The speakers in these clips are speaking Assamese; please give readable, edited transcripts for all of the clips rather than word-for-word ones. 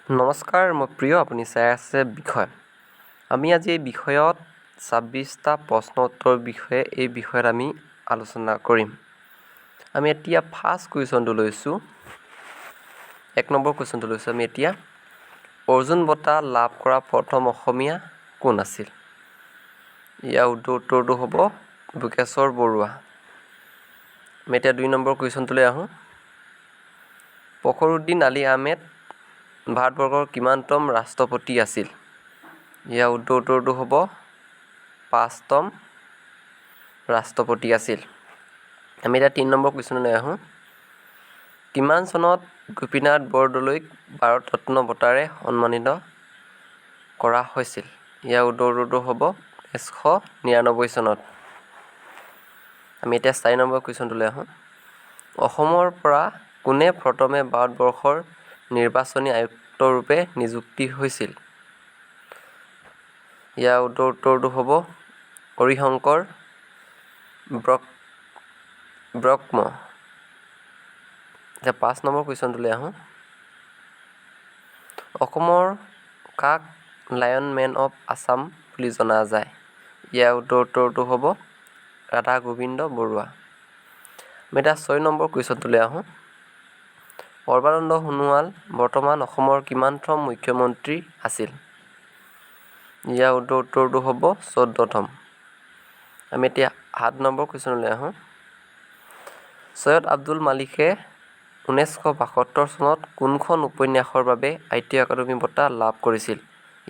নমস্কাৰ, মই প্ৰিয়। আপুনি চাই আছে বিষয়। আমি আজি এই বিষয়ত 26টা প্ৰশ্ন উত্তৰ বিষয়ে এই বিষয়ত আমি আলোচনা কৰিম। আমি এতিয়া ফাৰ্ষ্ট কুৱেশ্যনটো লৈছোঁ। 1 নম্বৰ কুৱেশ্যনটো লৈছোঁ আমি এতিয়া। অৰ্জুন বঁটা লাভ কৰা প্ৰথম অসমীয়া কোন আছিল? ইয়াৰ উত্তৰটো হ'ব বোকেশ্বৰ বৰুৱা। আমি এতিয়া 2 নম্বৰ কুৱেশ্যনটোলৈ আহোঁ। ফখৰুদ্দিন আলি আহমেদ ভাৰতবৰ্ষৰ কিমানতম ৰাষ্ট্ৰপতি আছিল? ইয়াৰ উত্তৰটো হ'ব 5তম ৰাষ্ট্ৰপতি আছিল। আমি এতিয়া 3 নম্বৰ কুৱেশ্যনলৈ আহোঁ। কিমান চনত গোপীনাথ বৰদলৈক ভাৰত ৰত্ন বঁটাৰে সন্মানিত কৰা হৈছিল? ইয়াৰ উত্তৰটো হ'ব 1999 চনত। আমি এতিয়া 4 নম্বৰ কুৱেশ্যনটোলৈ আহোঁ। অসমৰ পৰা কোনে প্ৰথমে ভাৰতবৰ্ষৰ নিৰ্বাচনী আয়ুক্তৰূপে নিযুক্তি হৈছিল? ইয়াৰ উত্তৰটো হ'ব হৰিশংকৰ ব্ৰহ্ম। এতিয়া 5 নম্বৰ কুৱেশ্যনটোলৈ আহোঁ। অসমৰ কাক লায়ন মেন অফ আছাম বুলি জনা যায়? ইয়াৰ উত্তৰটো হ'ব ৰাধা গোবিন্দ বৰুৱা। আমি এতিয়া 6 নম্বৰ কুৱেশ্যনটোলৈ আহোঁ। সৰ্বানন্দ সোণোৱাল বৰ্তমান অসমৰ কিমানতম মুখ্যমন্ত্ৰী আছিল? ইয়াৰ উত্তৰটো হ'ব 14তম। আমি এতিয়া 7 নম্বৰ কুৱেশ্যনলৈ আহোঁ। ছৈয়দ আব্দুল মালিকে 1972 চনত কোনখন উপন্যাসৰ বাবে সাহিত্য একাডেমী বঁটা লাভ কৰিছিল?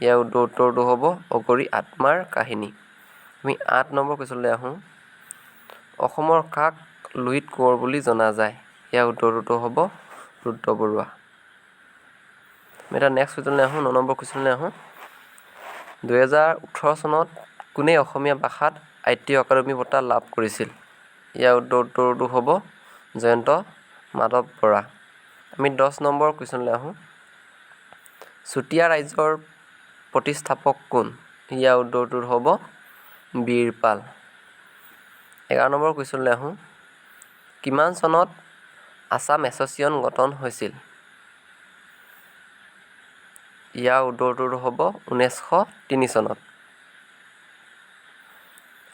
ইয়াৰ উত্তৰটো হ'ব অঘৰী আত্মাৰ কাহিনী। আমি 8 নম্বৰ কুৱেশ্যনলৈ আহোঁ। অসমৰ কাক লোহিত কোঁৱৰ বুলি জনা যায়? ইয়াৰ উত্তৰটো হ'ব ৰুদ্ৰ বৰুৱা। আমি এতিয়া নেক্সট কুৱেশ্যনলৈ আহোঁ। 9 নম্বৰ কুৱেশ্যনলৈ আহোঁ। 2018 চনত কোনে অসমীয়া ভাষাত সাহিত্য একাডেমী বঁটা লাভ কৰিছিল? ইয়াৰ উত্তৰটো হ'ব জয়ন্ত মাধৱ বৰা। আমি 10 নম্বৰ কুৱেশ্যনলৈ আহোঁ। চুতীয়া ৰাজ্যৰ প্ৰতিষ্ঠাপক কোন? ইয়াৰ উত্তৰটো হ'ব বীৰপাল। 11 নম্বৰ কুৱেশ্যনলৈ আহোঁ। কিমান চনত আছাম এছ'চিয়েশ্যন গঠন হৈছিল? ইয়াৰ উত্তৰটো হ'ব 1903 চনত।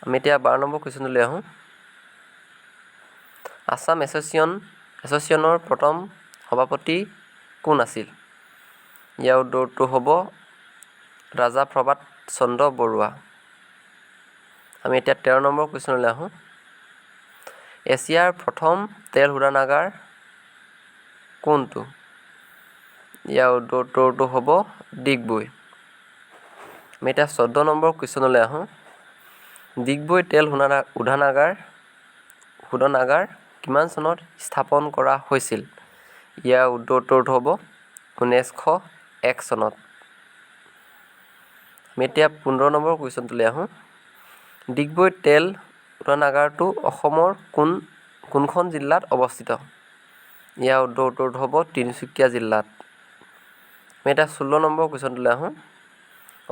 আমি এতিয়া 12 নম্বৰ কুৱেশ্যনলৈ আহোঁ। আছাম এছ'চিয়েশ্যনৰ প্ৰথম সভাপতি কোন আছিল? ইয়াৰ উত্তৰটো হ'ব ৰাজা প্ৰভাত চন্দ্ৰ বৰুৱা। আমি এতিয়া 13 নম্বৰ কুৱেশ্যনলৈ আহোঁ। এছিয়াৰ প্ৰথম তেল শোধনাগাৰ কোনটো? ইয়াৰ উত্তৰটো হ'ব ডিগবৈ। আমি এতিয়া 14 নম্বৰ কুৱেশ্যনলৈ আহোঁ। ডিগবৈ তেল শোধনাগাৰ কিমান চনত স্থাপন কৰা হৈছিল? ইয়াৰ উত্তৰটো হ'ব 1901 চনত। আমি এতিয়া 15 নম্বৰ কুৱেশ্যনটোলৈ আহোঁ। ডিগবৈ তেল শোধনাগাৰটো অসমৰ কোনখন জিলাত অৱস্থিত? ইয়াৰ উত্তৰটো হ'ব তিনিচুকীয়া জিলাত। আমি এতিয়া 16 নম্বৰ কুৱেশ্যনটোলৈ আহোঁ।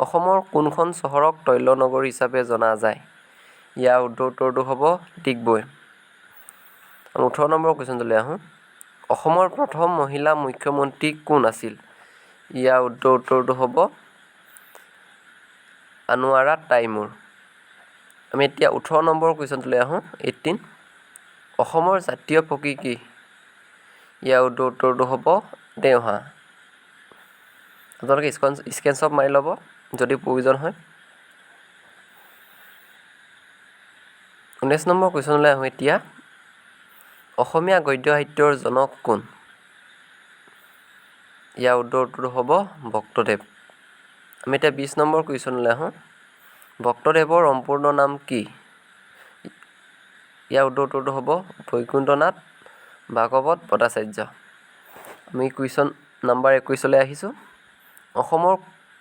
অসমৰ কোনখন চহৰক তৈল নগৰী হিচাপে জনা যায়? ইয়াৰ উত্তৰটো হ'ব ডিগবৈ। 18 নম্বৰ কুৱেশ্যনটোলৈ আহোঁ। অসমৰ প্ৰথম মহিলা মুখ্যমন্ত্ৰী কোন আছিল? ইয়াৰ উত্তৰটো হ'ব আনোৱাৰা টাইমুৰ। আমি এতিয়া 18 নম্বৰ কুৱেশ্যনটোলৈ আহোঁ। 18। অসমৰ জাতীয় পক্ষী কি? ইয়াৰ উত্তৰটো হ'ব দেওহাঁহ। আপোনালোকে স্ক্ৰীনশ্বট মাৰি ল'ব যদি প্ৰয়োজন হয়। 19 নম্বৰ কুৱেশ্যনলৈ আহোঁ এতিয়া। অসমীয়া গদ্য সাহিত্যৰ জনক কোন? ইয়াৰ উত্তৰটো হ'ব ভক্তদেৱ। আমি এতিয়া 20 নম্বৰ কুৱেশ্যনলৈ আহোঁ। ভক্তদেৱৰ সম্পূৰ্ণ নাম কি? ইয়াৰ উত্তৰটো হ'ব বৈকুণ্ঠনাথ ভাগৱত ভট্টাচাৰ্য। আমি কুৱেশ্যন নম্বৰ 21লৈ আহিছোঁ। অসমৰ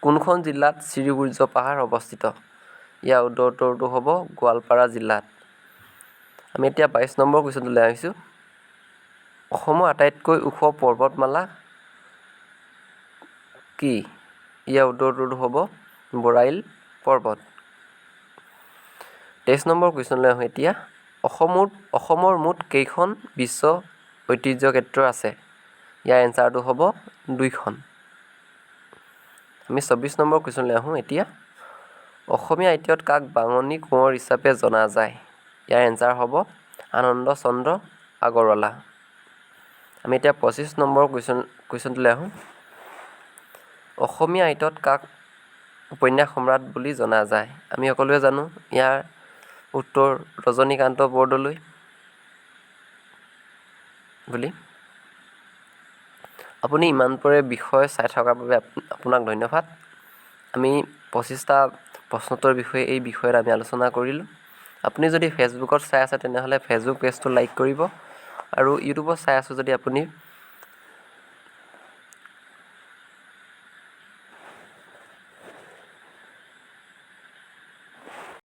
কোনখন জিলাত শ্ৰীসূৰ্য পাহাৰ অৱস্থিত? ইয়াৰ উত্তৰটো হ'ব গোৱালপাৰা জিলাত। আমি এতিয়া 22 নম্বৰ কুৱেশ্যনলৈ আহিছোঁ। অসমৰ আটাইতকৈ ওখ পৰ্বতমালা কি? ইয়াৰ উত্তৰটো হ'ব বৰাইল পৰ্বত। 23 নম্বৰ কুৱেশ্যনলৈ আহোঁ এতিয়া। অসমৰ মুঠ কেইখন বিশ্ব ঐতিহ্য ক্ষেত্ৰ আছে? ইয়াৰ এনচাৰটো হ'ব 2খন। আমি 24 নম্বৰ কুৱেশ্যনলৈ আহোঁ এতিয়া। অসমীয়া সাহিত্যত কাক বাঙনি কোঁৱৰ হিচাপে জনা যায়? ইয়াৰ এনচাৰ হ'ব আনন্দ চন্দ্ৰ আগৰৱালা। আমি এতিয়া 25 নম্বৰ কুৱেশ্যনটোলৈ আহোঁ। অসমীয়া সাহিত্যত কাক উপন্যাস সম্ৰাট বুলি জনা যায়? আমি সকলোৱে জানো ইয়াৰ উত্তৰ ৰজনীকান্ত বৰদলৈ বুলি। আপুনি ইমানবোৰে বিষয় চাই থকাৰ বাবে আপোনাক ধন্যবাদ। আমি 25টা প্ৰশ্নোত্তৰ বিষয়ে এই বিষয়ত আমি আলোচনা কৰিলোঁ। আপুনি যদি ফেচবুকত চাই আছে তেনেহ'লে ফেচবুক পেজটো লাইক কৰিব আৰু ইউটিউবত চাই আছোঁ যদি আপুনি